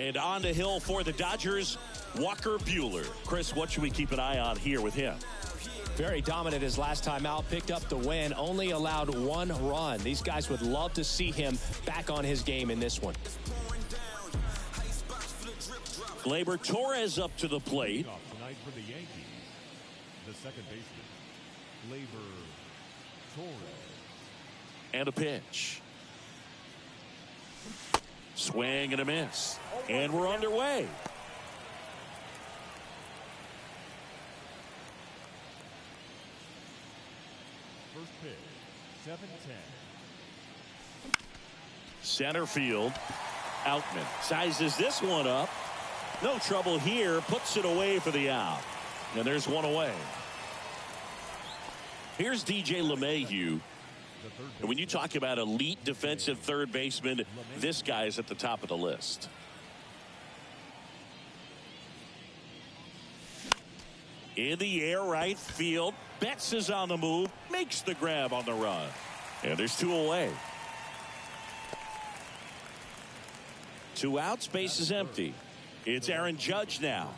And on the hill for the Dodgers, Walker Buehler. Chris, what should we keep an eye on here with him? Very dominant his last time out, picked up the win, only allowed 1 run. These guys would love to see him back on his game in this one. Gleyber Torres up to the plate. Tonight for the Yankees, the second baseman, Gleyber Torres. And a pitch. Swing and a miss. And we're underway. First pitch, 7-10. Center field. Outman sizes this one up. No trouble here. Puts it away for the out. And there's one away. Here's DJ LeMahieu. And when you talk about elite defensive third baseman, this guy's at the top of the list. In the air, right field. Betts is on the move. Makes the grab on the run. And there's 2 away. 2 outs. Base is empty. It's Aaron Judge now.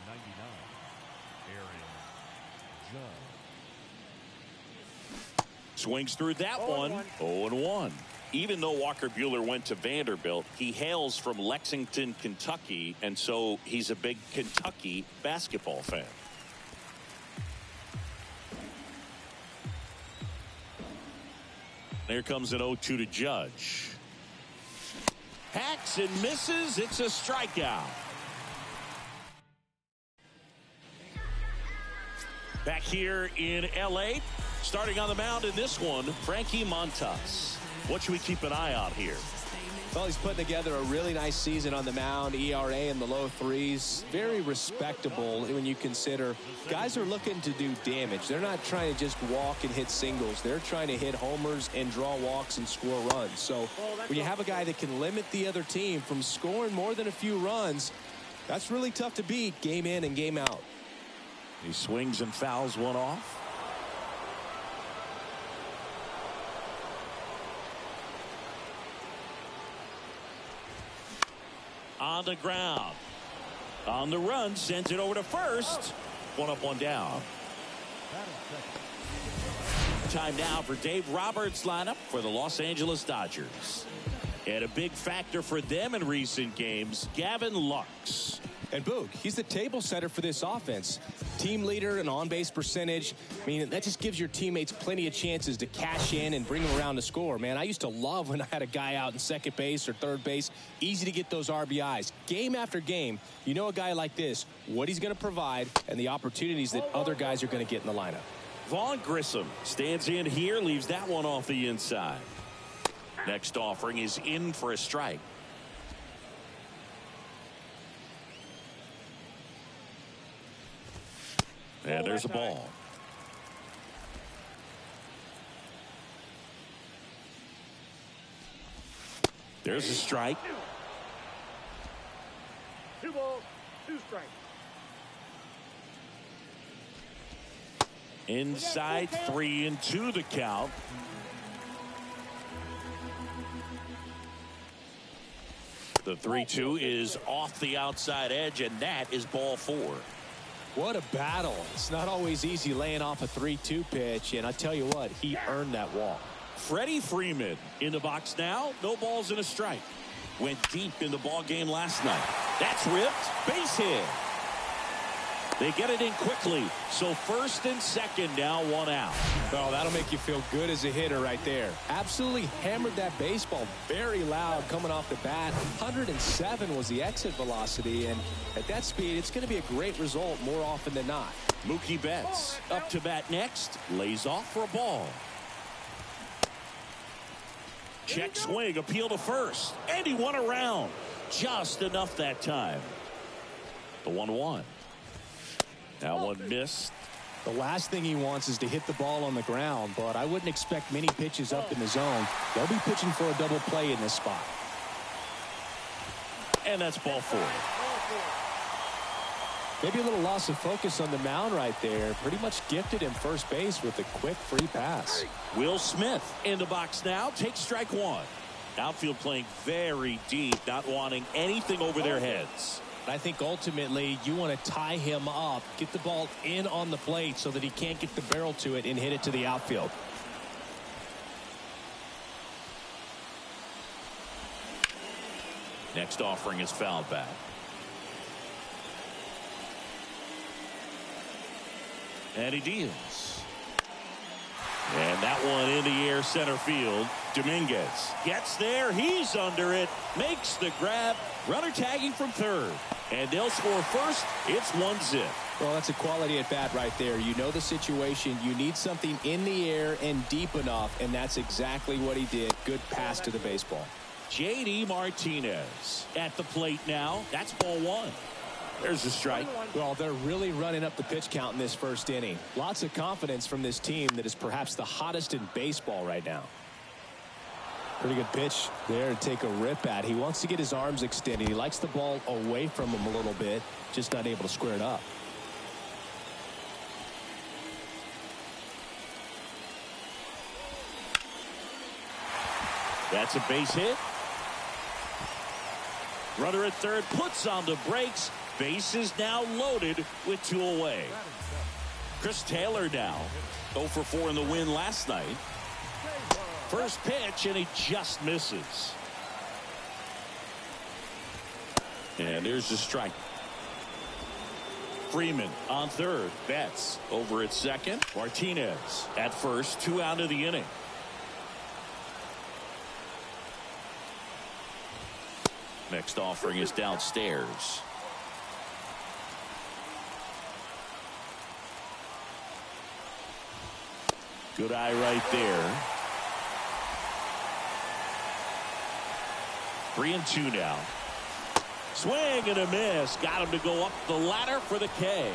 Swings through that one. 0-1. Even though Walker Buehler went to Vanderbilt, he hails from Lexington, Kentucky, and so he's a big Kentucky basketball fan. There comes an 0-2 to Judge. Hacks and misses. It's a strikeout. Back here in L.A., starting on the mound in this one, Frankie Montas. What should we keep an eye on here? Well, he's putting together a really nice season on the mound. ERA in the low 3s. Very respectable when you consider guys are looking to do damage. They're not trying to just walk and hit singles. They're trying to hit homers and draw walks and score runs. So when you have a guy that can limit the other team from scoring more than a few runs, that's really tough to beat game in and game out. He swings and fouls one off. On the ground. On the run. Sends it over to first. 1 up, 1 down. Time now for Dave Roberts' lineup for the Los Angeles Dodgers. And a big factor for them in recent games, Gavin Lux. And Boog, he's the table setter for this offense. Team leader and on-base percentage. I mean, that just gives your teammates plenty of chances to cash in and bring them around to score. Man, I used to love when I had a guy out in second base or third base. Easy to get those RBIs. Game after game, you know a guy like this, what he's going to provide and the opportunities that other guys are going to get in the lineup. Vaughn Grissom stands in here, leaves that one off the inside. Next offering is in for a strike. And there's a ball. There's a strike. 2 balls, 2 strikes. Inside, 3-2 the count. The 3-2 is off the outside edge, and that is ball 4. What a battle. It's not always easy laying off a 3-2 pitch, and I tell you what, he earned that walk. Freddie Freeman in the box now. No balls and a strike. Went deep in the ball game last night. That's ripped. Base hit. They get it in quickly. So first and second now, 1 out. Well, that'll make you feel good as a hitter right there. Absolutely hammered that baseball very loud coming off the bat. 107 was the exit velocity, and at that speed, it's going to be a great result more often than not. Mookie Betts up to bat next. Lays off for a ball. Check swing, appeal to first. And he won around. Just enough that time. The 1-1. Now one missed. The last thing he wants is to hit the ball on the ground, but I wouldn't expect many pitches up in the zone. They'll be pitching for a double play in this spot. And that's ball 4. Maybe a little loss of focus on the mound right there. Pretty much gifted him first base with a quick free pass. Will Smith in the box now. Takes strike 1. Outfield playing very deep, not wanting anything over their heads. I think ultimately you want to tie him up, get the ball in on the plate so that he can't get the barrel to it and hit it to the outfield. Next offering is fouled back. And he deals. And that one in the air center field. Dominguez gets there. He's under it. Makes the grab. Runner tagging from third. And they'll score first. It's 1-0. Well, that's a quality at bat right there. You know the situation. You need something in the air and deep enough. And that's exactly what he did. Good pass to the baseball. J.D. Martinez at the plate now. That's ball one. There's a strike. Well, they're really running up the pitch count in this first inning. Lots of confidence from this team that is perhaps the hottest in baseball right now. Pretty good pitch there to take a rip at. He wants to get his arms extended. He likes the ball away from him a little bit, just not able to square it up. That's a base hit. Runner at third puts on the brakes. Base is now loaded with 2 away. Chris Taylor now 0 for 4 in the win last night. First pitch, and he just misses. And there's the strike. Freeman on third. Betts over at second. Martinez at first. 2 out of the inning. Next offering is downstairs. Good eye right there. 3-2 now. Swing and a miss. Got him to go up the ladder for the K.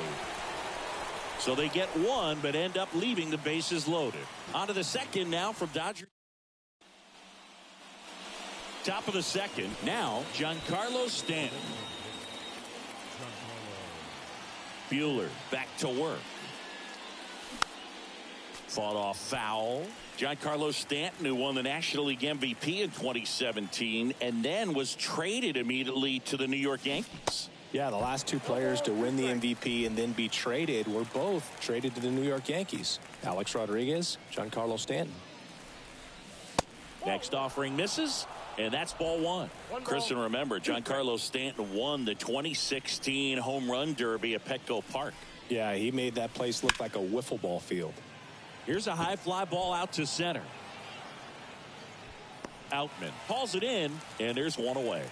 So they get one, but end up leaving the bases loaded. On to the second now from Dodgers. Top of the second. Now, Giancarlo Stanton. Buehler back to work. Fought off foul. Giancarlo Stanton, who won the National League MVP in 2017 and then was traded immediately to the New York Yankees. Yeah, the last 2 players to win the MVP and then be traded were both traded to the New York Yankees. Alex Rodriguez, Giancarlo Stanton. Next offering misses, and that's ball one. Chris, and remember, Giancarlo Stanton won the 2016 Home Run Derby at Petco Park. Yeah, he made that place look like a wiffle ball field. Here's a high fly ball out to center. Outman hauls it in, and there's one away.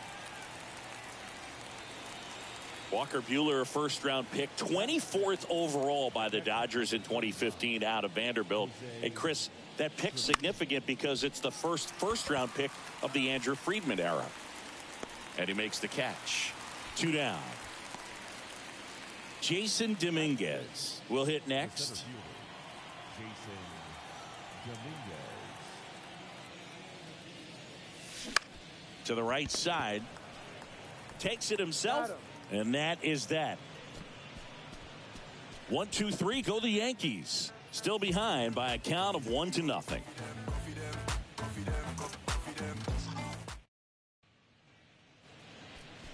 Walker Buehler, a first-round pick, 24th overall by the Dodgers in 2015 out of Vanderbilt. And Chris, that pick's significant because it's the first-round pick of the Andrew Friedman era. And he makes the catch. 2 down. Jason Dominguez will hit next. To the right side. Takes it himself. And that is that. 1-2-3 go the Yankees. Still behind by a count of 1-0.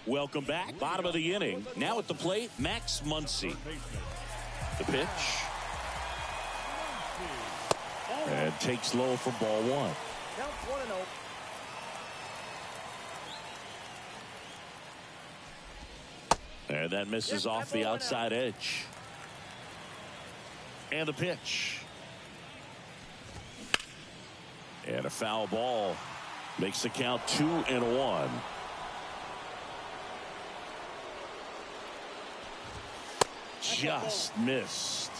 Welcome back. Bottom of the inning. Now at the plate, Max Muncy. The pitch. And takes low for ball one. Count 1-0. And that misses off the outside edge. And the pitch. And a foul ball. Makes the count 2-1. Just missed.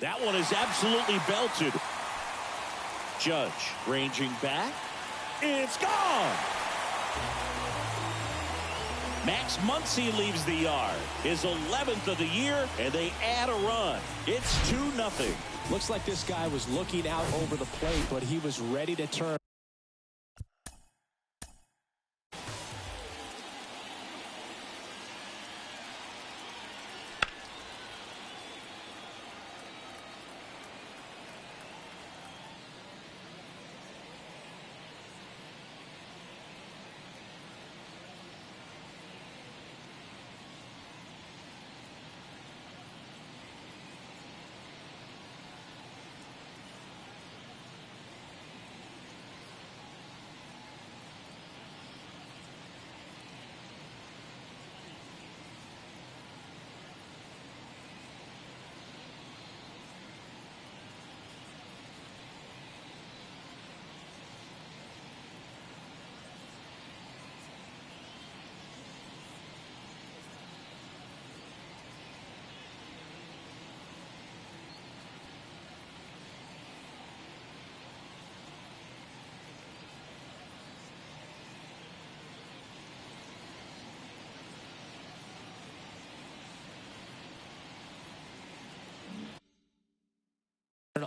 That one is absolutely belted. Judge ranging back. It's gone. Max Muncy leaves the yard. His 11th of the year, and they add a run. It's 2-0. Looks like this guy was looking out over the plate, but he was ready to turn.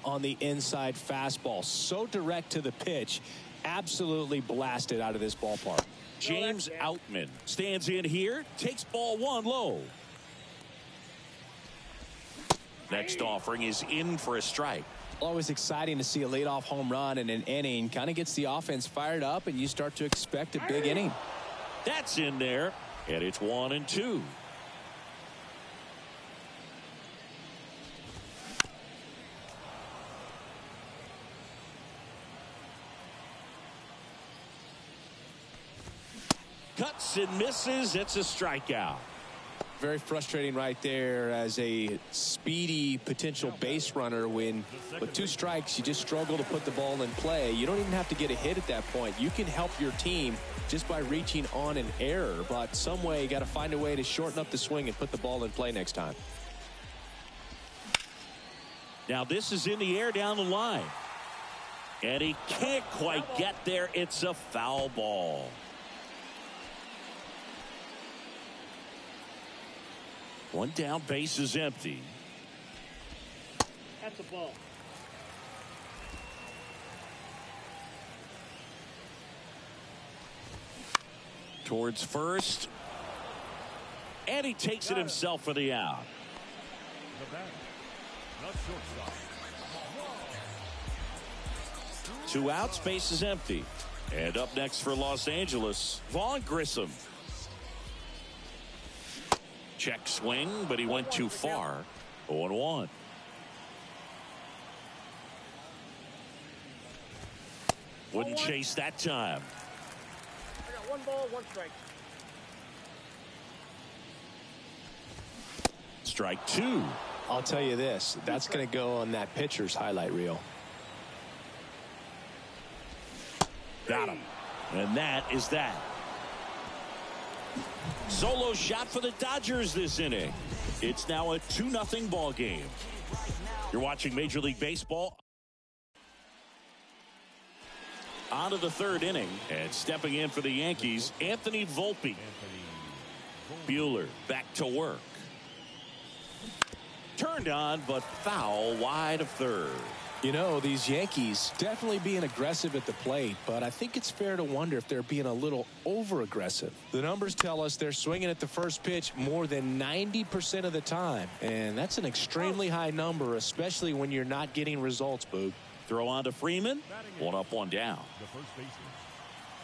On the inside fastball, so direct to the pitch, absolutely blasted out of this ballpark. James Outman stands in here, takes ball one low. Next offering is in for a strike. Always exciting to see a leadoff home run in an inning. Kind of gets the offense fired up, and you start to expect a big inning. That's in there, and it's 1-2. Cuts and misses. It's a strikeout. Very frustrating right there as a speedy potential base runner when with 2 strikes you just struggle to put the ball in play. You don't even have to get a hit at that point. You can help your team just by reaching on an error, but some way you got to find a way to shorten up the swing and put the ball in play next time. Now this is in the air down the line, and he can't quite get there. It's a foul ball. One down, base is empty. That's a ball. Towards first, and he takes it himself for the out. The batter, the shortstop. 2 outs, base is empty. And up next for Los Angeles, Vaughn Grissom. Check swing, but he went too far. 0-1. Wouldn't chase that time. I got 1 ball, 1 strike. Strike 2. I'll tell you this, that's going to go on that pitcher's highlight reel. Got him. And that is that. Solo shot for the Dodgers this inning. It's now a 2-0 ball game. You're watching Major League Baseball. On to the 3rd inning, and stepping in for the Yankees, Anthony Volpe. Buehler back to work. Turned on, but foul wide of third. You know, these Yankees definitely being aggressive at the plate, but I think it's fair to wonder if they're being a little over-aggressive. The numbers tell us they're swinging at the first pitch more than 90% of the time, and that's an extremely high number, especially when you're not getting results, Boog. Throw on to Freeman. 1 up, 1 down. The first baseman,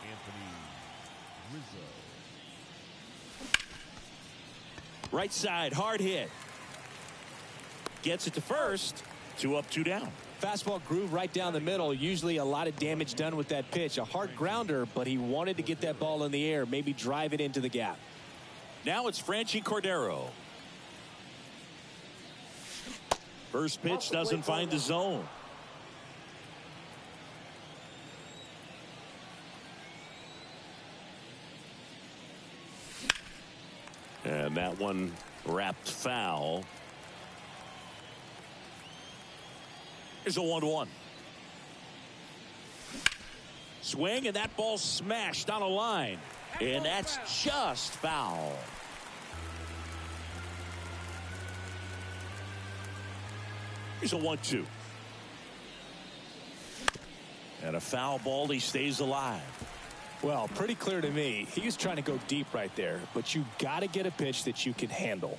Anthony Rizzo. Right side, hard hit. Gets it to first. 2 up, 2 down. Fastball groove right down the middle. Usually a lot of damage done with that pitch. A hard grounder, but he wanted to get that ball in the air, maybe drive it into the gap. Now it's Franchi Cordero. First pitch doesn't find the zone. And that one wrapped foul. Here's a 1-1. Swing, and that ball smashed on a line. And that's just foul. Here's a 1-2. And a foul ball. He stays alive. Well, pretty clear to me. He was trying to go deep right there, but you got to get a pitch that you can handle.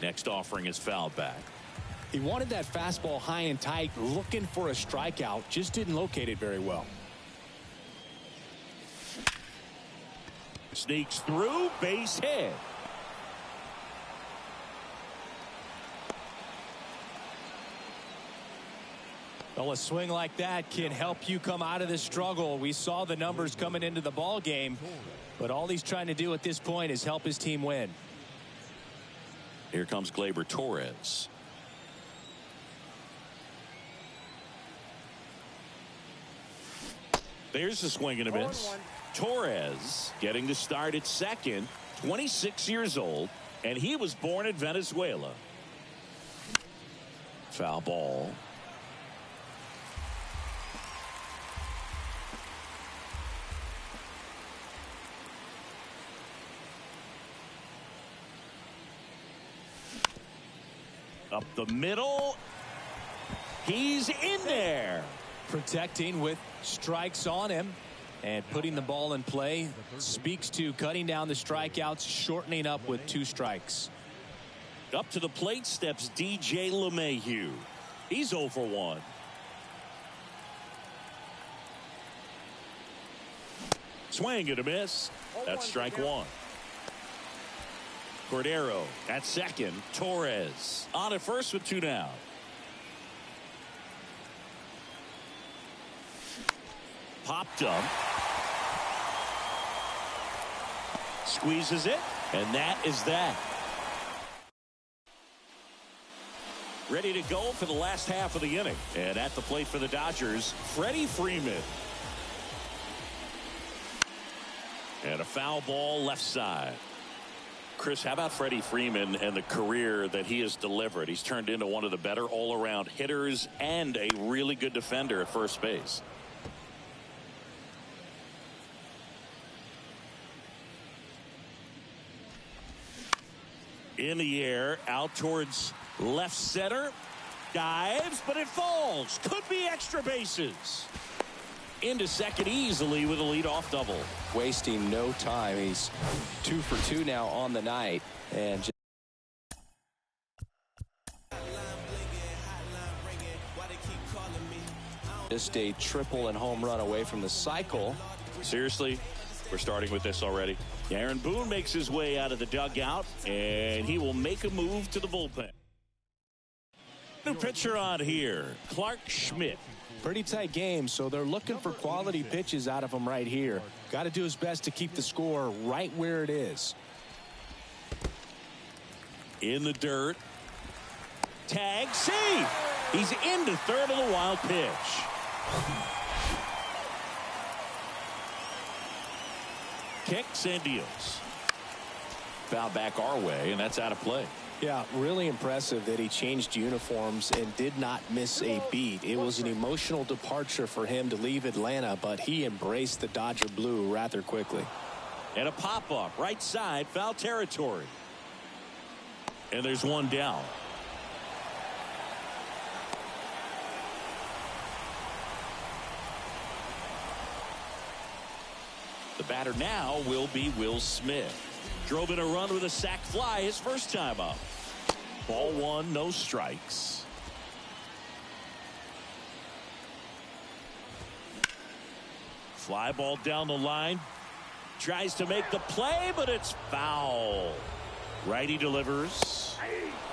Next offering is fouled back. He wanted that fastball high and tight, looking for a strikeout, just didn't locate it very well. Sneaks through, base hit. Well, a swing like that can help you come out of this struggle. We saw the numbers coming into the ball game, but all he's trying to do at this point is help his team win. Here comes Gleyber Torres. There's a swing and a miss. Torres getting the start at second, 26 years old, and he was born in Venezuela. Foul ball. Up the middle. He's in there. Protecting with strikes on him and putting the ball in play speaks to cutting down the strikeouts, shortening up with 2 strikes. Up to the plate steps DJ LeMahieu. He's 0 for 1. Swing and a miss. That's strike 1. Cordero at second. Torres on at first with 2 down. Popped up. Squeezes it. And that is that. Ready to go for the last half of the inning. And at the plate for the Dodgers, Freddie Freeman. And a foul ball left side. Chris, how about Freddie Freeman and the career that he has delivered? He's turned into one of the better all-around hitters and a really good defender at first base. In the air, out towards left center. Dives, but it falls. Could be extra bases. Into second easily with a leadoff double. Wasting no time. He's 2 for 2 now on the night. And just a triple and home run away from the cycle. Seriously, we're starting with this already. Aaron Boone makes his way out of the dugout, and he will make a move to the bullpen. New pitcher on here, Clark Schmidt. Pretty tight game, so they're looking for quality pitches out of him right here. Got to do his best to keep the score right where it is. In the dirt. Tag, see! He's into third of the wild pitch. Kicks and deals. Foul back our way, and that's out of play. Yeah, really impressive that he changed uniforms and did not miss a beat. It was an emotional departure for him to leave Atlanta, but he embraced the Dodger blue rather quickly. And a pop-up, right side, foul territory. And there's one down. The batter now will be Will Smith. Drove in a run with a sac fly his first time up. Ball 1, no strikes. Fly ball down the line. Tries to make the play, but it's foul. Righty delivers.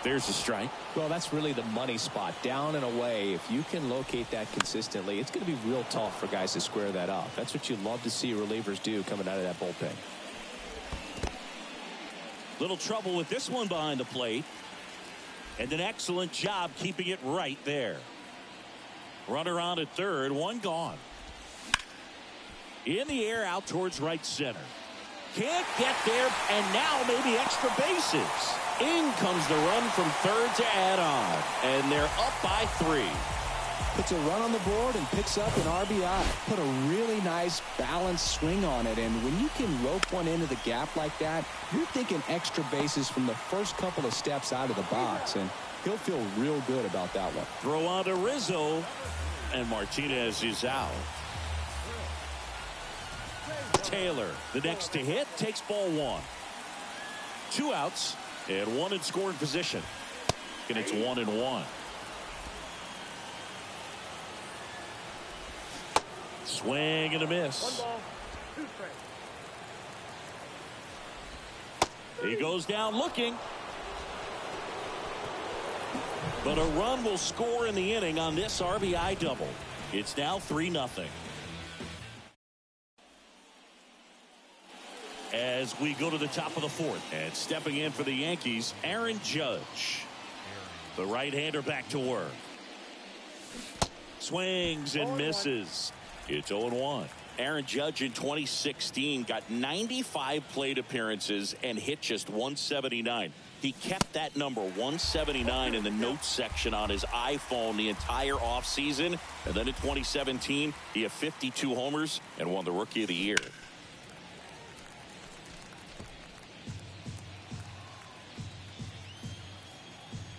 There's a strike. Well, that's really the money spot. Down and away. If you can locate that consistently, it's going to be real tough for guys to square that up. That's what you love to see relievers do coming out of that bullpen. Little trouble with this one behind the plate. And an excellent job keeping it right there. Runner on at third, one gone. In the air out towards right center. Can't get there, and now maybe extra bases. In comes the run from third to add on. And they're up by 3. Puts a run on the board and picks up an RBI. Put a really nice balanced swing on it, and when you can rope one into the gap like that, you're thinking extra bases from the first couple of steps out of the box, and he'll feel real good about that one. Throw on to Rizzo, and Martinez is out. Taylor, the next to hit, takes ball 1. 2 outs and 1 in scoring position, and it's 1-1. Swing and a miss. 1 ball, 2 strikes. He goes down looking. But a run will score in the inning on this RBI double. It's now 3-0. As we go to the top of the 4th, and stepping in for the Yankees, Aaron Judge. The right-hander back to work. Swings and misses. It's 0-1. Aaron Judge in 2016 got 95 plate appearances and hit just 179. He kept that number 179 in the notes section on his iPhone the entire offseason. And then in 2017, he had 52 homers and won the Rookie of the Year.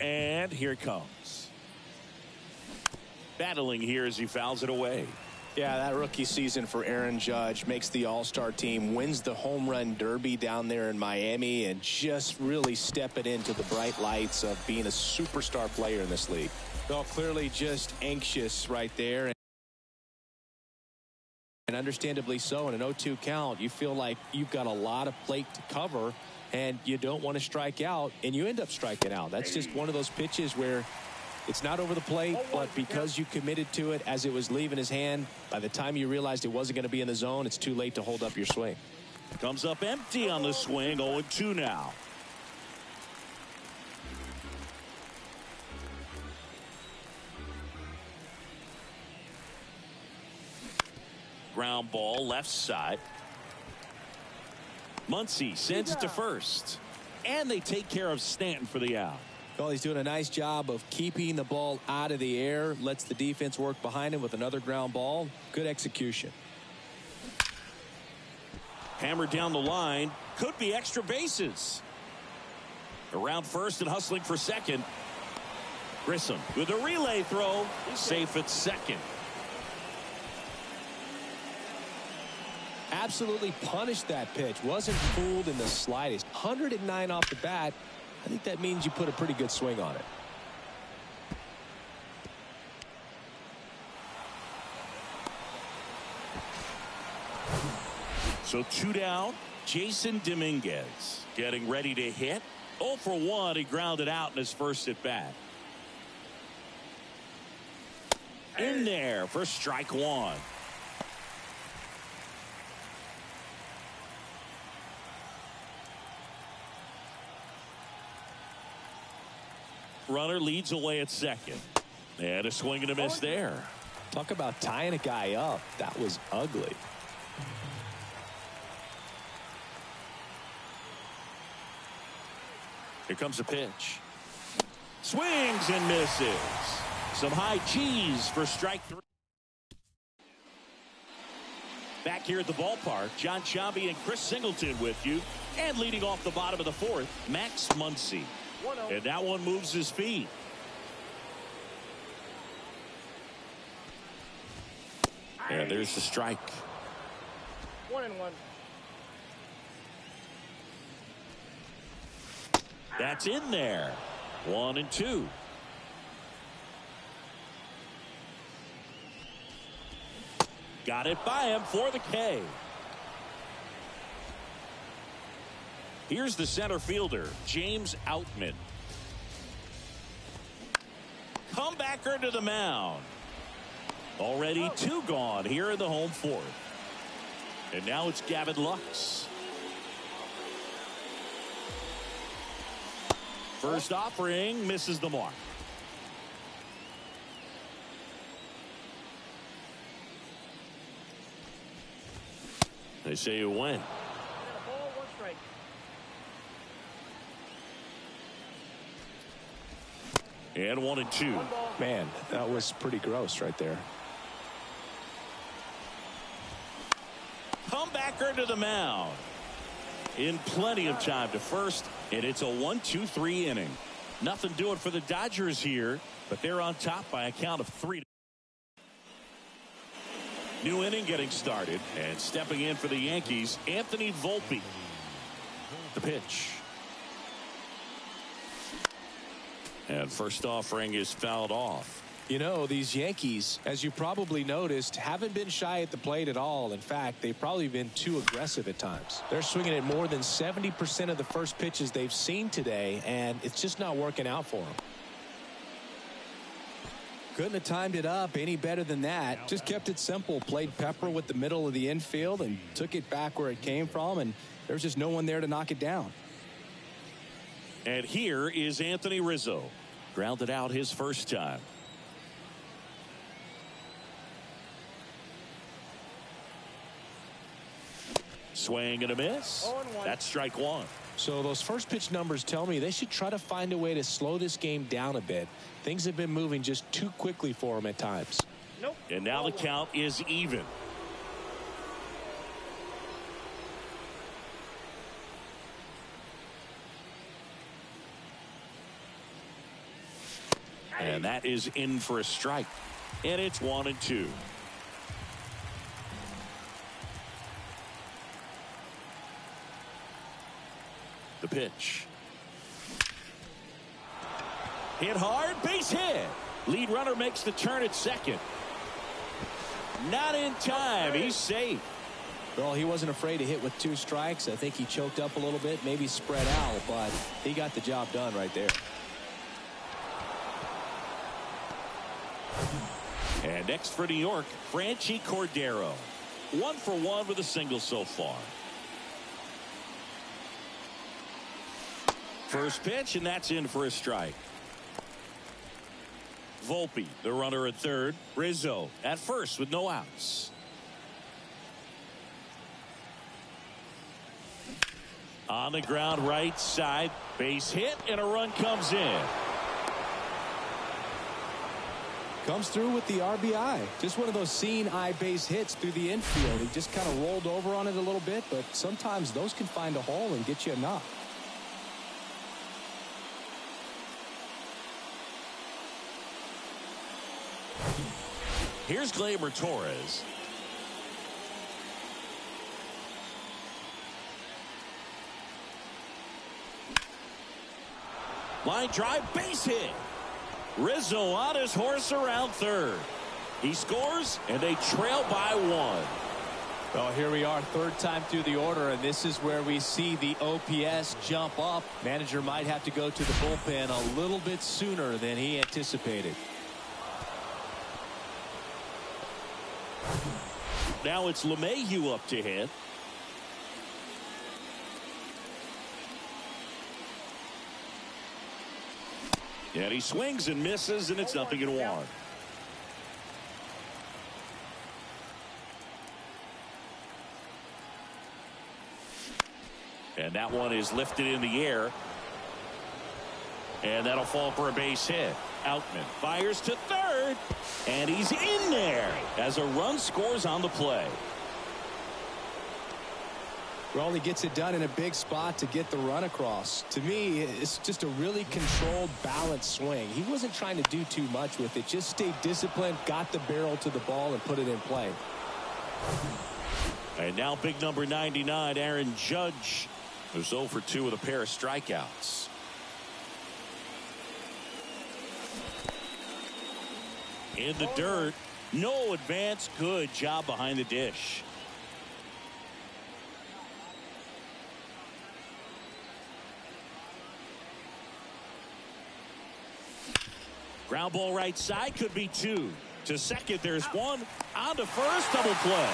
And here it comes. Battling here as he fouls it away. Yeah, that rookie season for Aaron Judge makes the all-star team, wins the home run derby down there in Miami, and just really stepping into the bright lights of being a superstar player in this league. Well, clearly just anxious right there. And understandably so. In an 0-2 count, you feel like you've got a lot of plate to cover, and you don't want to strike out, and you end up striking out. That's just one of those pitches where it's not over the plate, but because you committed to it as it was leaving his hand, by the time you realized it wasn't going to be in the zone, it's too late to hold up your swing. Comes up empty on the swing. 0-2 now. Ground ball left side. Muncy sends it to first. And they take care of Stanton for the out. Well, he's doing a nice job of keeping the ball out of the air. Lets the defense work behind him with another ground ball. Good execution. Hammered down the line. Could be extra bases. Around first and hustling for second. Grissom with a relay throw. Safe at second. Absolutely punished that pitch. Wasn't fooled in the slightest. 109 off the bat. I think that means you put a pretty good swing on it. So 2 down. Jason Dominguez getting ready to hit. 0 for 1. He grounded out in his first at bat. In there for strike one. Runner leads away at second. And a swing and a miss there. Talk about tying a guy up. That was ugly. Here comes a pitch. Swings and misses. Some high cheese for strike 3. Back here at the ballpark, John Sciambi and Chris Singleton with you. And leading off the bottom of the fourth, Max Muncy. And that one moves his feet. And there's the strike. 1-1. That's in there. 1-2. Got it by him for the K. Here's the center fielder, James Outman. Comebacker to the mound. Already 2 gone here in the home fourth. And now it's Gavin Lux. First offering misses the mark. They say you win. And 1-2. Man, that was pretty gross right there. Comebacker to the mound. In plenty of time to first, and it's a 1-2-3 inning. Nothing doing for the Dodgers here, but they're on top by a count of 3. New inning getting started, and stepping in for the Yankees, Anthony Volpe. The pitch. And first offering is fouled off. You know, these Yankees, as you probably noticed, haven't been shy at the plate at all. In fact, they've probably been too aggressive at times. They're swinging at more than 70% of the first pitches they've seen today, and it's just not working out for them. Couldn't have timed it up any better than that. Just kept it simple. Played pepper with the middle of the infield and took it back where it came from, and there's just no one there to knock it down. And here is Anthony Rizzo. Grounded out his first time. Swing and a miss. That's strike one. So those first pitch numbers tell me they should try to find a way to slow this game down a bit. Things have been moving just too quickly for them at times. Nope. And now the count is even. And that is in for a strike. And it's 1-2. The pitch. Hit hard, base hit. Lead runner makes the turn at second. Not in time. He's safe. Well, he wasn't afraid to hit with 2 strikes. I think he choked up a little bit, maybe spread out, but he got the job done right there. And next for New York, Franchi Cordero. 1 for 1 with a single so far. First pitch, and that's in for a strike. Volpe, the runner at third. Rizzo at first with no outs. On the ground right side, base hit, and a run comes in. Comes through with the RBI. Just one of those seeing eye base hits through the infield. He just kind of rolled over on it a little bit, but sometimes those can find a hole and get you enough. Here's Gleyber Torres. Line drive, base hit. Rizzo on his horse around third. He scores, and they trail by 1. Well, here we are, third time through the order, and this is where we see the OPS jump up. Manager might have to go to the bullpen a little bit sooner than he anticipated. Now it's LeMahieu up to hit. And he swings and misses, and it's 0-1. And that one is lifted in the air. And that'll fall for a base hit. Outman fires to third, and he's in there as a run scores on the play. Well, he gets it done in a big spot to get the run across. To me, it's just a really controlled, balanced swing. He wasn't trying to do too much with it. Just stayed disciplined, got the barrel to the ball, and put it in play. And now big number 99, Aaron Judge, who's 0 for 2 with a pair of strikeouts. In the dirt, no advance. Good job behind the dish. Ground ball right side, could be 2. To second, there's 1. On to first, double play.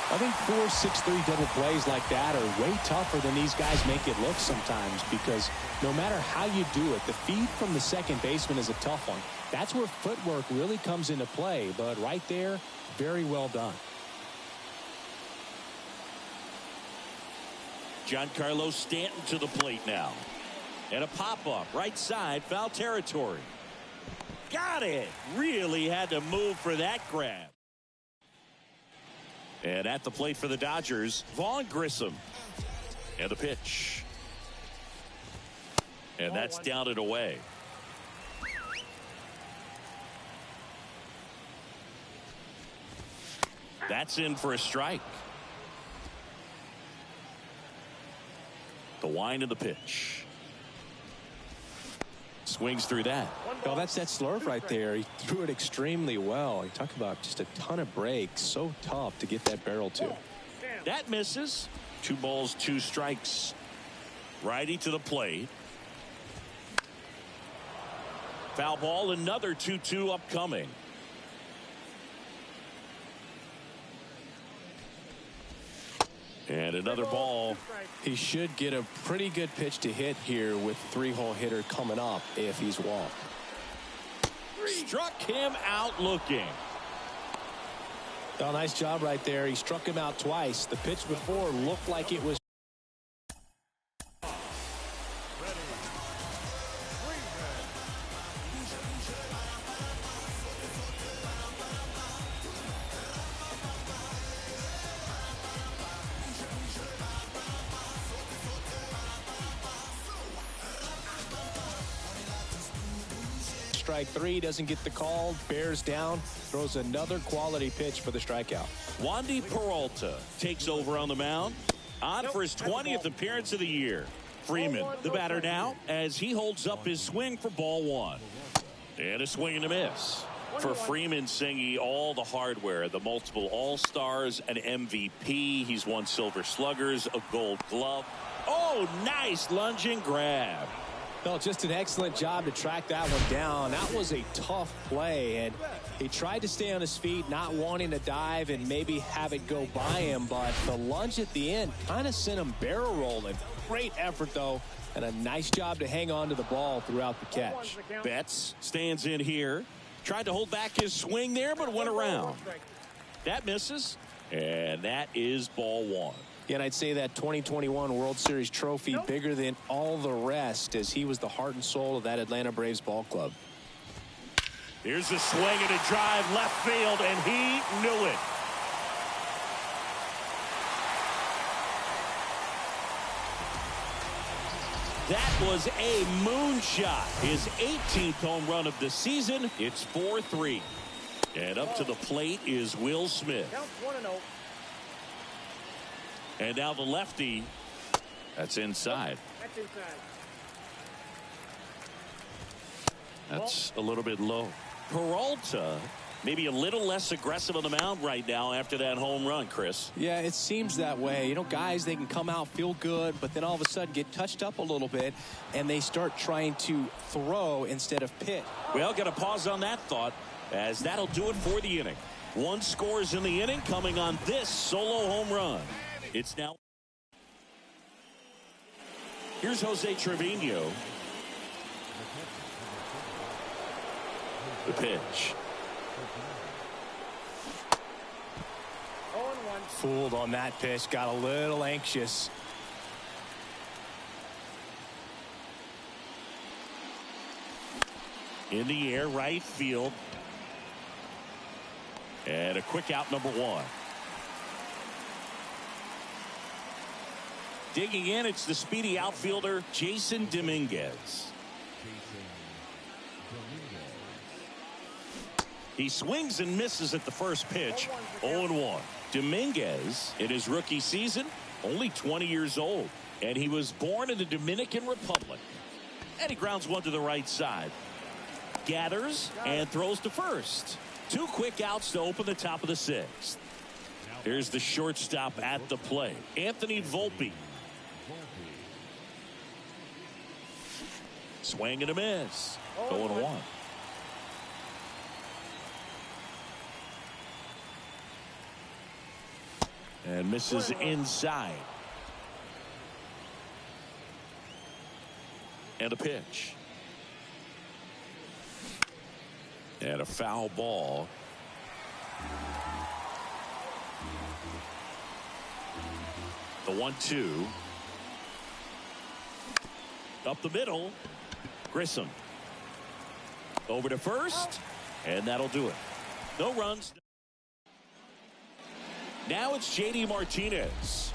I think 4, 6, 3 double plays like that are way tougher than these guys make it look sometimes, because no matter how you do it, the feed from the second baseman is a tough one. That's where footwork really comes into play, but right there, very well done. Giancarlo Stanton to the plate now. And a pop-up, right side, foul territory. Got it. Really had to move for that grab. And at the plate for the Dodgers, Vaughn Grissom. And the pitch. And that's down and away. That's in for a strike. The wind of the pitch. Swings through that. Well, that's that slurve right there. He threw it extremely well. You talk about just a ton of breaks. So tough to get that barrel to. That misses. 2 balls, 2 strikes. Righty to the plate. Foul ball, another 2-2 upcoming. And another ball. He should get a pretty good pitch to hit here with 3-hole hitter coming up if he's walked. Struck him out looking. Oh, nice job right there. He struck him out twice. The pitch before looked like it was. strike three, doesn't get the call, bears down, throws another quality pitch for the strikeout. Wandy Peralta takes over on the mound, on for his 20th appearance of the year. Freeman, the batter now, as he holds up his swing for ball one. And a swing and a miss. For Freeman, Singy, all the hardware, the multiple All-Stars, an MVP. He's won Silver Sluggers, a Gold Glove. Oh, nice lunging grab. Well, just an excellent job to track that one down. That was a tough play, and he tried to stay on his feet, not wanting to dive and maybe have it go by him, but the lunge at the end kind of sent him barrel rolling. Great effort, though, and a nice job to hang on to the ball throughout the catch. Betts stands in here. Tried to hold back his swing there, but went around. That misses, and that is ball one. Yeah, and I'd say that 2021 World Series trophy bigger than all the rest, as he was the heart and soul of that Atlanta Braves ball club. Here's a swing and a drive left field, and he knew it. That was a moonshot. His 18th home run of the season. It's 4-3. And up to the plate is Will Smith. And now the lefty. That's inside. That's a little bit low. Peralta maybe a little less aggressive on the mound right now after that home run, Chris. Yeah, it seems that way. You know, guys, they can come out, feel good, but then all of a sudden get touched up a little bit, and they start trying to throw instead of pitch. Well, got to pause on that thought, as that'll do it for the inning. One scores in the inning coming on this solo home run. It's now. Here's Jose Trevino. The pitch. Fooled on that pitch, got a little anxious. In the air, right field. And a quick out, number one. Digging in, it's the speedy outfielder, Jason Dominguez. He swings and misses at the first pitch. 0-1. Dominguez, in his rookie season, only 20 years old. And he was born in the Dominican Republic. And he grounds one to the right side. Gathers and throws to first. Two quick outs to open the top of the sixth. Here's the shortstop at the plate, Anthony Volpe. Swing and a miss. 0-1. And misses inside. And a pitch. And a foul ball. The 1-2. Up the middle. Grissom. Over to first. And that'll do it. No runs. Now it's J.D. Martinez.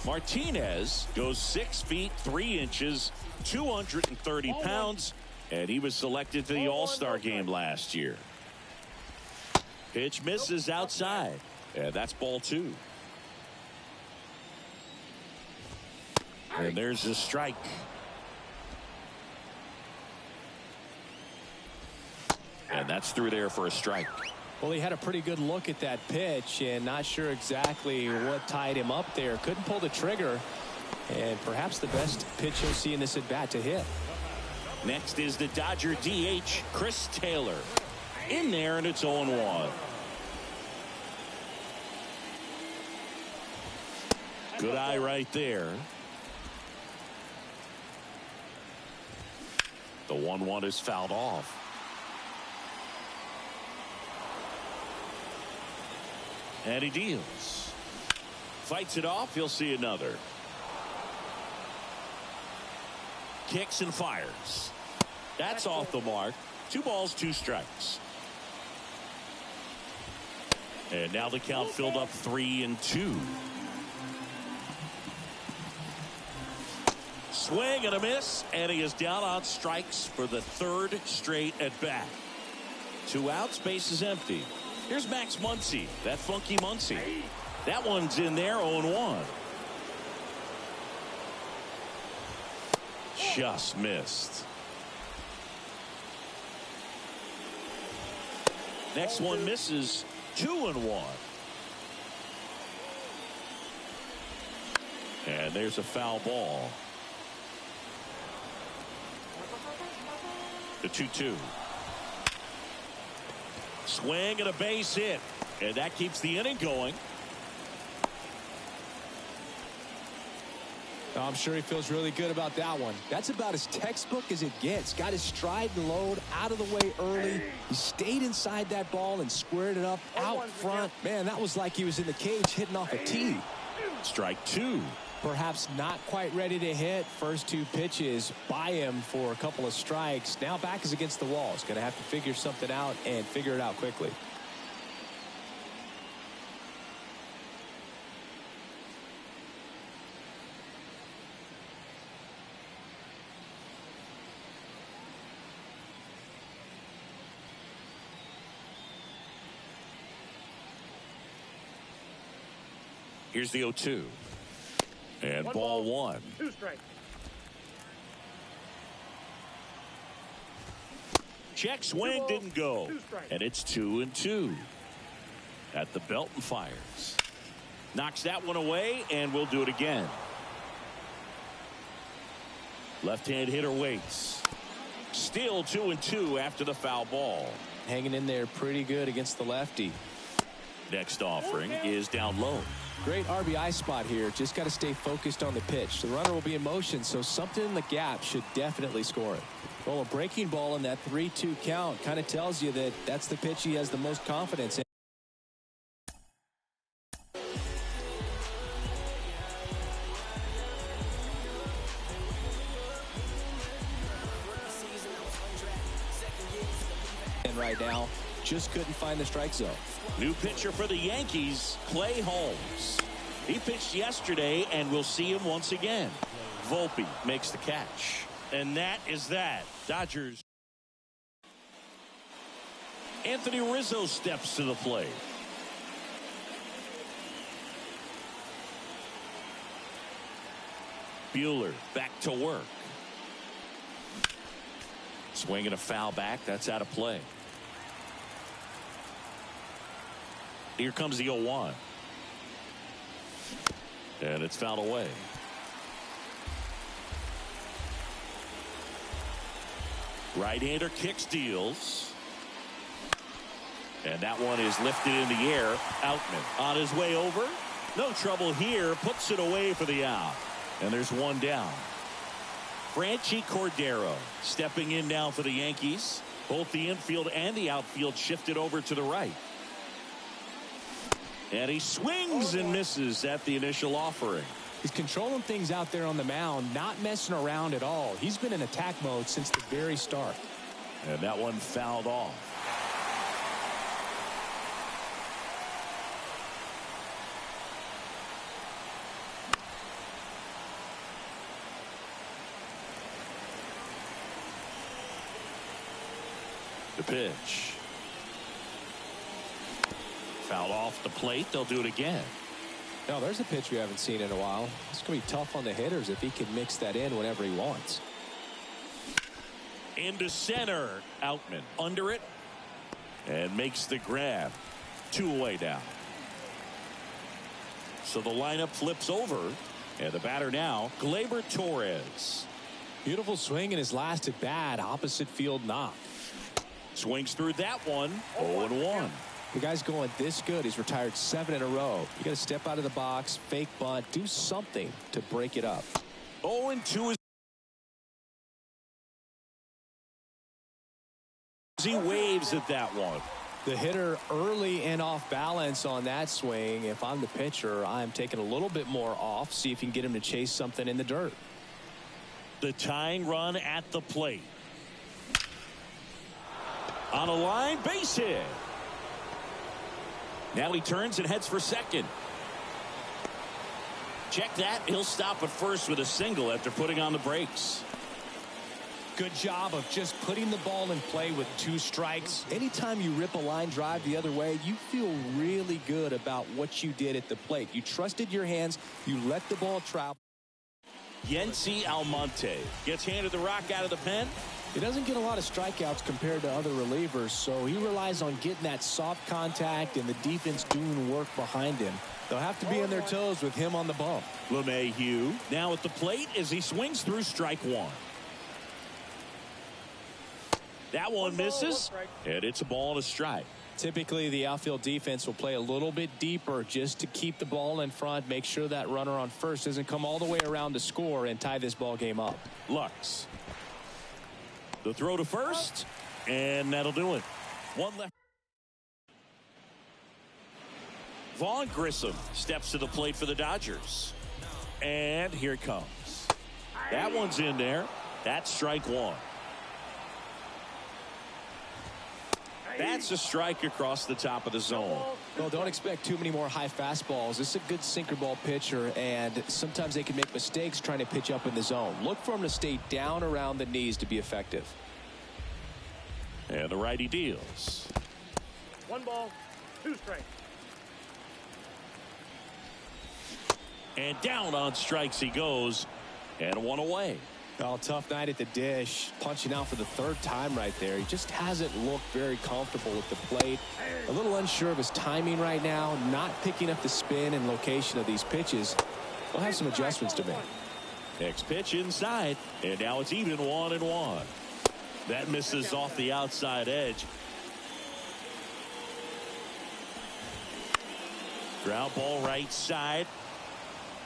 Martinez goes 6 feet 3 inches, 230 pounds, and he was selected to the All-Star game last year. Pitch misses outside, and that's ball two. And there's a strike. And that's through there for a strike. Well, he had a pretty good look at that pitch and not sure exactly what tied him up there. Couldn't pull the trigger, and perhaps the best pitch he'll see in this at-bat to hit. Next is the Dodger DH, Chris Taylor. In there, and it's 0-1. Good eye right there. The 1-1 is fouled off. And he deals. Fights it off. He'll see another. Kicks and fires. That's off the mark. 2 balls, 2 strikes. And now the count filled up 3-2. Swing and a miss, and he is down on strikes for the third straight at bat. 2 outs, base is empty. Here's Max Muncy, that funky Muncy. That one's in there, 0-1. Just missed. Next one misses, 2-1. And there's a foul ball. The 2-2. Swing and a base hit. And that keeps the inning going. I'm sure he feels really good about that one. That's about as textbook as it gets. Got his stride and load out of the way early. He stayed inside that ball and squared it up out front. Man, that was like he was in the cage hitting off a tee. Strike 2. Perhaps not quite ready to hit. First 2 pitches by him for a couple of strikes. Now back is against the wall. He's going to have to figure something out and figure it out quickly. Here's the 0-2. And ball 1. 2 strikes. Check swing, didn't go. And it's 2-2. At the belt and fires. Knocks that one away, and we'll do it again. Left-hand hitter waits. Still 2-2 after the foul ball. Hanging in there pretty good against the lefty. Next offering is down low. Great RBI spot here. Just got to stay focused on the pitch. The runner will be in motion, so something in the gap should definitely score it. Well, a breaking ball in that 3-2 count kind of tells you that that's the pitch he has the most confidence in. And right now, just couldn't find the strike zone. New pitcher for the Yankees, Clay Holmes. He pitched yesterday, and we'll see him once again. Volpe makes the catch. And that is that. Dodgers. Anthony Rizzo steps to the plate. Buehler back to work. Swinging a foul back. That's out of play. Here comes the 0-1. And it's fouled away. Right-hander kicks, deals. And that one is lifted in the air. Outman on his way over. No trouble here. Puts it away for the out. And there's one down. Franchi Cordero stepping in now for the Yankees. Both the infield and the outfield shifted over to the right. And he swings and misses at the initial offering. He's controlling things out there on the mound, not messing around at all. He's been in attack mode since the very start. And that one fouled off. The pitch. Fouled off the plate. They'll do it again. No, there's a pitch we haven't seen in a while. It's going to be tough on the hitters if he can mix that in whenever he wants. Into center. Outman under it. And makes the grab. 2 away now. So the lineup flips over. And the batter now, Gleyber Torres. Beautiful swing in his last at bat. Opposite field knock. Swings through that one. 0-1. The guy's going this good. He's retired 7 in a row. You got to step out of the box, fake bunt, do something to break it up. 0-2 is he waves at that one. The hitter early and off balance on that swing. If I'm the pitcher, I'm taking a little bit more off. See if you can get him to chase something in the dirt. The tying run at the plate. On a line, base hit. Now he turns and heads for second. Check that. He'll stop at first with a single after putting on the brakes. Good job of just putting the ball in play with 2 strikes. Anytime you rip a line drive the other way, you feel really good about what you did at the plate. You trusted your hands. You let the ball travel. Yency Almonte gets handed the rock out of the pen. He doesn't get a lot of strikeouts compared to other relievers, so he relies on getting that soft contact and the defense doing work behind him. They'll have to be on their toes with him on the bump. LeMahieu now at the plate as he swings through strike 1. That one misses, and it's a ball and a strike. Typically, the outfield defense will play a little bit deeper just to keep the ball in front, make sure that runner on first doesn't come all the way around to score and tie this ball game up. Lux. The throw to first, and that'll do it. One left. Vaughn Grissom steps to the plate for the Dodgers. And here it comes. That one's in there. That's strike 1. That's a strike across the top of the zone. Well, don't expect too many more high fastballs. This is a good sinker ball pitcher, and sometimes they can make mistakes trying to pitch up in the zone. Look for him to stay down around the knees to be effective. And the righty deals. 1 ball, 2 strikes. And down on strikes he goes, and 1 away. Oh, tough night at the dish. Punching out for the 3rd time right there. He just hasn't looked very comfortable with the plate. A little unsure of his timing right now. Not picking up the spin and location of these pitches. We'll have some adjustments to make. Next pitch inside, and now it's even 1-1. That misses off the outside edge. Ground ball right side.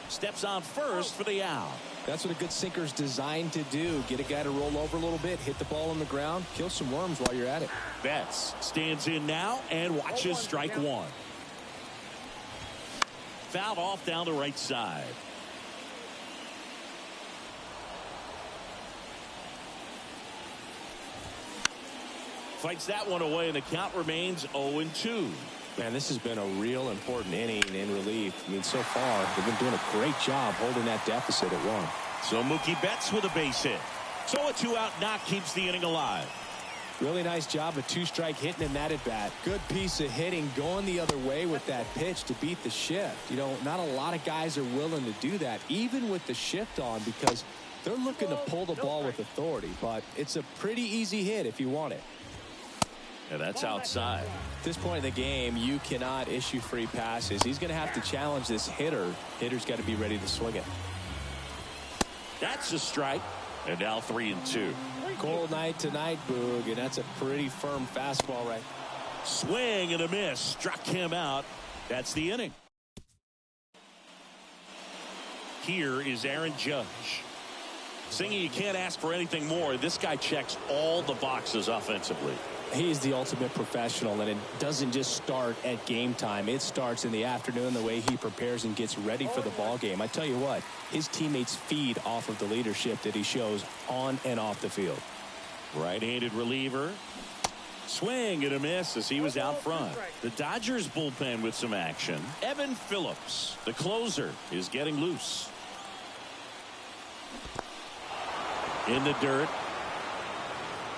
Steps on first for the out. That's what a good sinker's designed to do. Get a guy to roll over a little bit, hit the ball on the ground, kill some worms while you're at it. Betts stands in now and watches strike 1. Fouled off down the right side. Fights that one away, and the count remains 0-2. Man, this has been a real important inning in relief. I mean, so far, they've been doing a great job holding that deficit at 1. So Mookie Betts with a base hit. So a 2-out knock keeps the inning alive. Really nice job of 2-strike hitting in that at bat. Good piece of hitting going the other way with that pitch to beat the shift. You know, not a lot of guys are willing to do that, even with the shift on, because they're looking to pull the ball with authority. But it's a pretty easy hit if you want it. And that's outside. At this point in the game, you cannot issue free passes. He's going to have to challenge this hitter. Hitter's got to be ready to swing it. That's a strike. And now 3-2. Cold night tonight, Boog, and that's a pretty firm fastball right. Swing and a miss. Struck him out. That's the inning. Here is Aaron Judge. Singing, you can't ask for anything more. This guy checks all the boxes offensively. He's the ultimate professional, and it doesn't just start at game time. It starts in the afternoon, the way he prepares and gets ready for the ball game. I tell you what, his teammates feed off of the leadership that he shows on and off the field. Right-handed reliever. Swing and a miss as he was out front. The Dodgers bullpen with some action. Evan Phillips, the closer, is getting loose. In the dirt.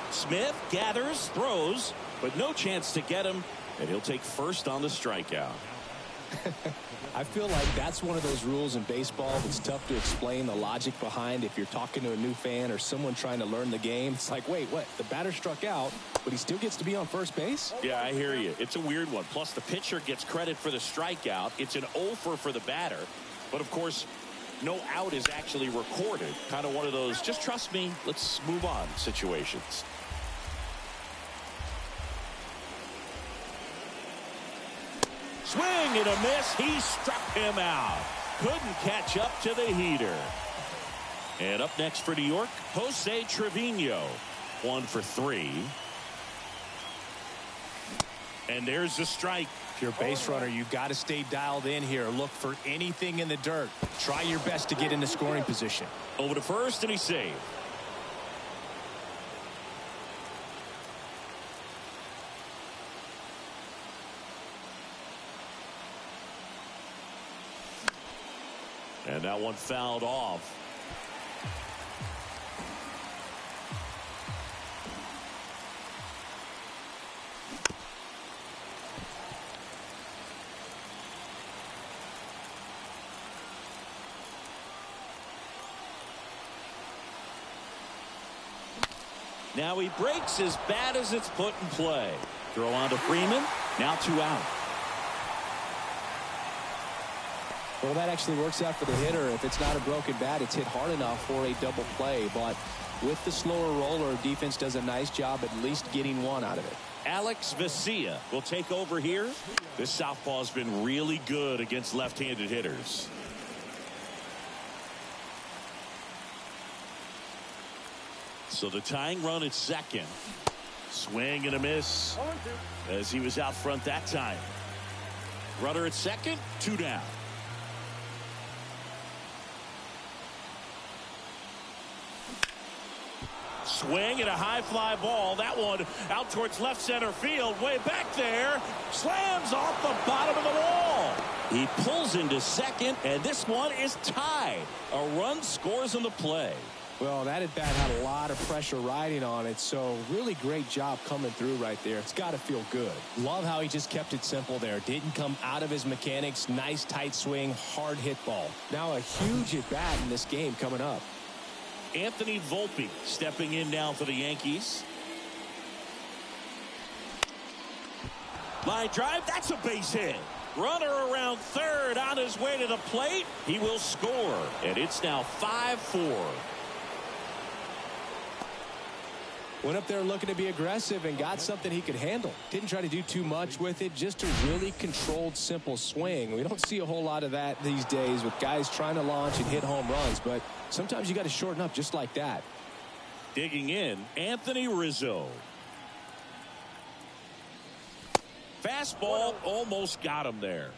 Smith gathers, throws, but no chance to get him, and he'll take first on the strikeout. I feel like that's one of those rules in baseball that's tough to explain the logic behind. If you're talking to a new fan or someone trying to learn the game, it's like, wait, what? The batter struck out, but he still gets to be on first base? Yeah, I hear you. It's a weird one. Plus, the pitcher gets credit for the strikeout. It's an offer for the batter, but of course, no out is actually recorded. Kind of one of those, just trust me, let's move on situations. Swing and a miss. He struck him out. Couldn't catch up to the heater. And up next for New York, Jose Trevino. 1 for 3. And there's the strike. If you're a base runner, you've got to stay dialed in here. Look for anything in the dirt. Try your best to get into scoring position. Over to first, and he's saved. And that one fouled off. Now he breaks as bad as it's put in play. Throw on to Freeman. Now 2 out. Well, that actually works out for the hitter. If it's not a broken bat, it's hit hard enough for a double play. But with the slower roller, defense does a nice job at least getting one out of it. Alex Vesia will take over here. This southpaw has been really good against left-handed hitters. So the tying run at second. Swing and a miss as he was out front that time. Runner at second, 2 down. Swing and a high fly ball. That one out towards left center field. Way back there. Slams off the bottom of the wall. He pulls into second, and this one is tied. A run scores in the play. Well, that at bat had a lot of pressure riding on it, so really great job coming through right there. It's got to feel good. Love how he just kept it simple there. Didn't come out of his mechanics. Nice tight swing, hard hit ball. Now a huge at bat in this game coming up. Anthony Volpe stepping in now for the Yankees. Line drive, that's a base hit. Runner around third on his way to the plate. He will score, and it's now 5-4. Went up there looking to be aggressive and got something he could handle. Didn't try to do too much with it, just a really controlled, simple swing. We don't see a whole lot of that these days with guys trying to launch and hit home runs, but sometimes you got to shorten up just like that. Digging in, Anthony Rizzo. Fastball almost got him there.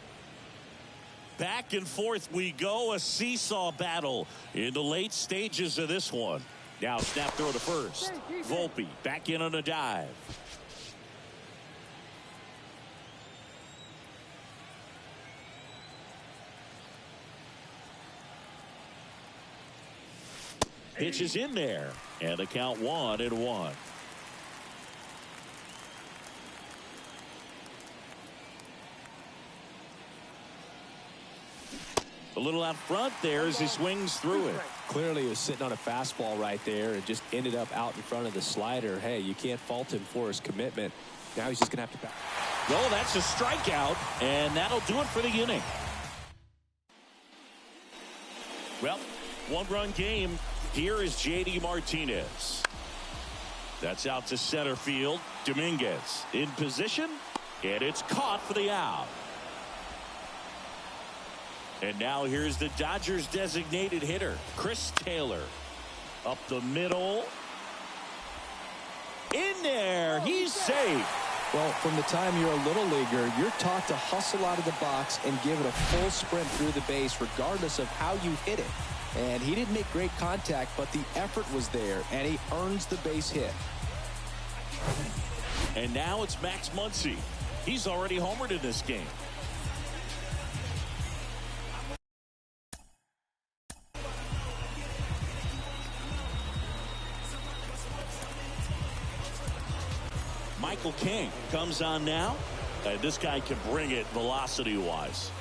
Back and forth we go, a seesaw battle in the late stages of this one. Now snap throw to first. Volpe back in on a dive. Pitch is in there, and the count 1-1. A little out front there as he swings through it. Clearly he was sitting on a fastball right there and just ended up out in front of the slider. Hey, you can't fault him for his commitment. Now he's just going to have to back. Well, that's a strikeout, and that'll do it for the inning. Well, one-run game. Here is J.D. Martinez. That's out to center field. Dominguez in position, and it's caught for the out. And now here's the Dodgers designated hitter, Chris Taylor. Up the middle. In there. He's safe. Well, from the time you're a little leaguer, you're taught to hustle out of the box and give it a full sprint through the base regardless of how you hit it. And he didn't make great contact, but the effort was there, and he earns the base hit. And now it's Max Muncy. He's already homered in this game. Michael King comes on now. This guy can bring it velocity-wise.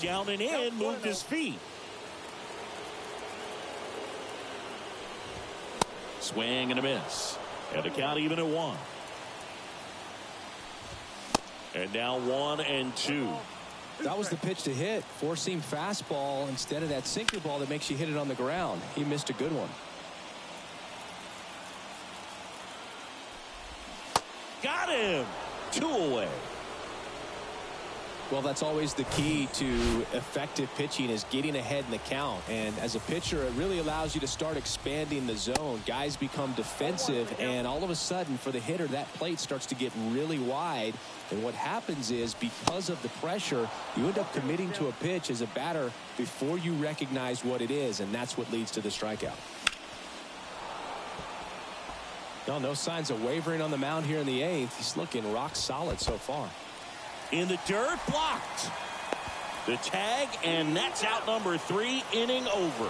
Down and in, moved his feet. Swing and a miss. And the count even at 1. And now 1-2. That was the pitch to hit. Four-seam fastball instead of that sinker ball that makes you hit it on the ground. He missed a good one. Got him. 2 away. Well, that's always the key to effective pitching is getting ahead in the count. And as a pitcher, it really allows you to start expanding the zone. Guys become defensive, and all of a sudden, for the hitter, that plate starts to get really wide. And what happens is, because of the pressure, you end up committing to a pitch as a batter before you recognize what it is, and that's what leads to the strikeout. No signs of wavering on the mound here in the 8th. He's looking rock solid so far. In the dirt, blocked. The tag, and that's out number 3, inning over.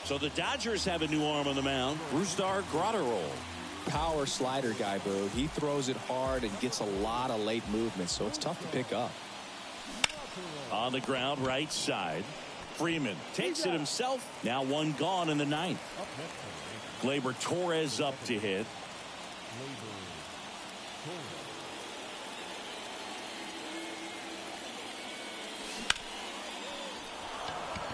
So the Dodgers have a new arm on the mound, Brusdar Graterol. Power slider guy, Boo. He throws it hard and gets a lot of late movement, so it's tough to pick up. On the ground, right side. Freeman takes it himself. Now one gone in the 9th. Gleyber Torres up to hit.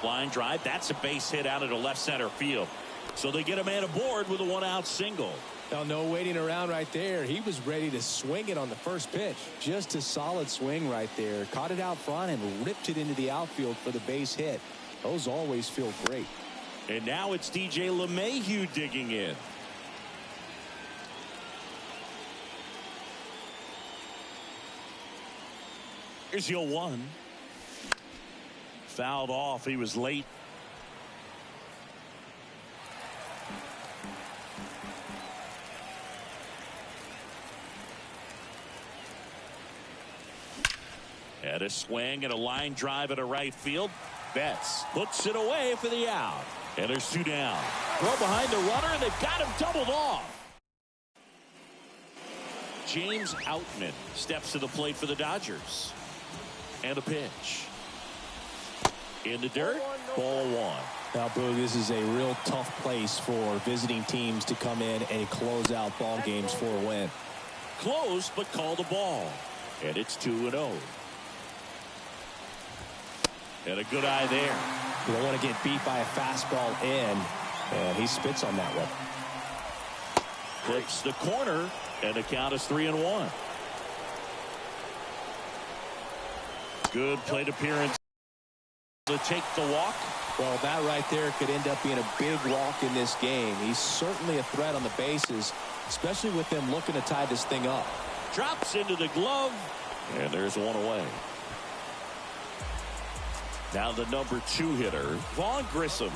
Line drive. That's a base hit out into left center field. So they get a man aboard with a 1-out single. Now, no waiting around right there. He was ready to swing it on the first pitch. Just a solid swing right there. Caught it out front and ripped it into the outfield for the base hit. Those always feel great. And now it's DJ LeMahieu digging in. Here's 0-1. Fouled off. He was late. And a swing and a line drive at a right field. Betts puts it away for the out. And there's 2 down. Throw behind the runner, and they've got him doubled off. James Outman steps to the plate for the Dodgers. And a pitch. In the dirt, ball 1. Now, Boo, this is a real tough place for visiting teams to come in and close out ball games for a win. Close, but call the ball. And it's 2-0. And a good eye there. You don't want to get beat by a fastball in, and he spits on that one. Clips the corner, and the count is 3-1. Good plate appearance to take the walk. Well, that right there could end up being a big walk in this game. He's certainly a threat on the bases, especially with them looking to tie this thing up. Drops into the glove, and there's one away. Now the number 2 hitter, Vaughn Grissom.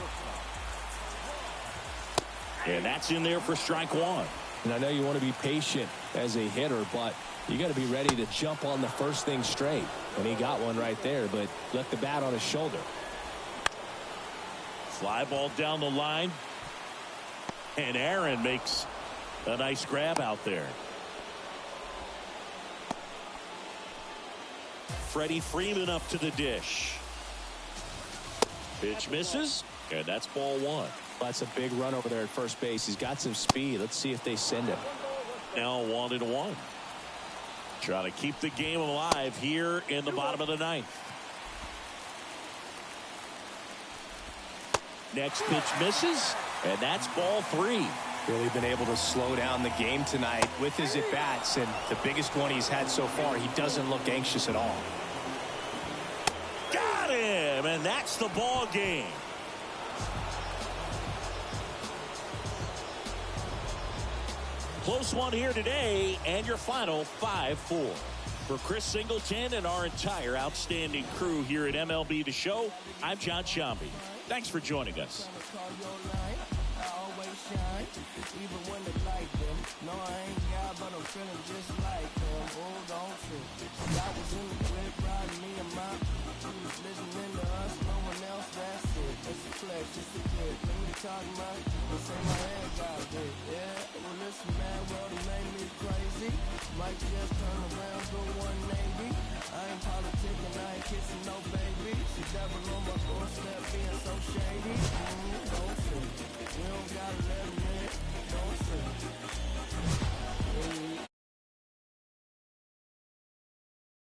And that's in there for strike 1. And I know you want to be patient as a hitter, but you got to be ready to jump on the first thing straight. And he got one right there, but left the bat on his shoulder. Fly ball down the line. And Aaron makes a nice grab out there. Freddie Freeman up to the dish. Pitch misses, and that's ball 1. That's a big run over there at first base. He's got some speed. Let's see if they send him. Now 1-1. Trying to keep the game alive here in the bottom of the 9th. Next pitch misses, and that's ball 3. Really been able to slow down the game tonight with his at-bats, and the biggest one he's had so far, he doesn't look anxious at all. Got him, and that's the ball game. Close one here today, and your final 5-4. For Chris Singleton and our entire outstanding crew here at MLB The Show, I'm John Shambi. Thanks for joining us. Even when they like them. No, I ain't God, but I'm feeling just like them. Hold on to I was in the crib riding me and my was listening to us, no one else, that's it. It's a flex, it's a clip. Let me talk about it, say my head got big. Yeah, well listen man, well it made me crazy. Might just turn around, go 180. I ain't politicking, I ain't kissing no baby. She devil on my doorstep being so shady. Don't see, you don't gotta let him in. Don't say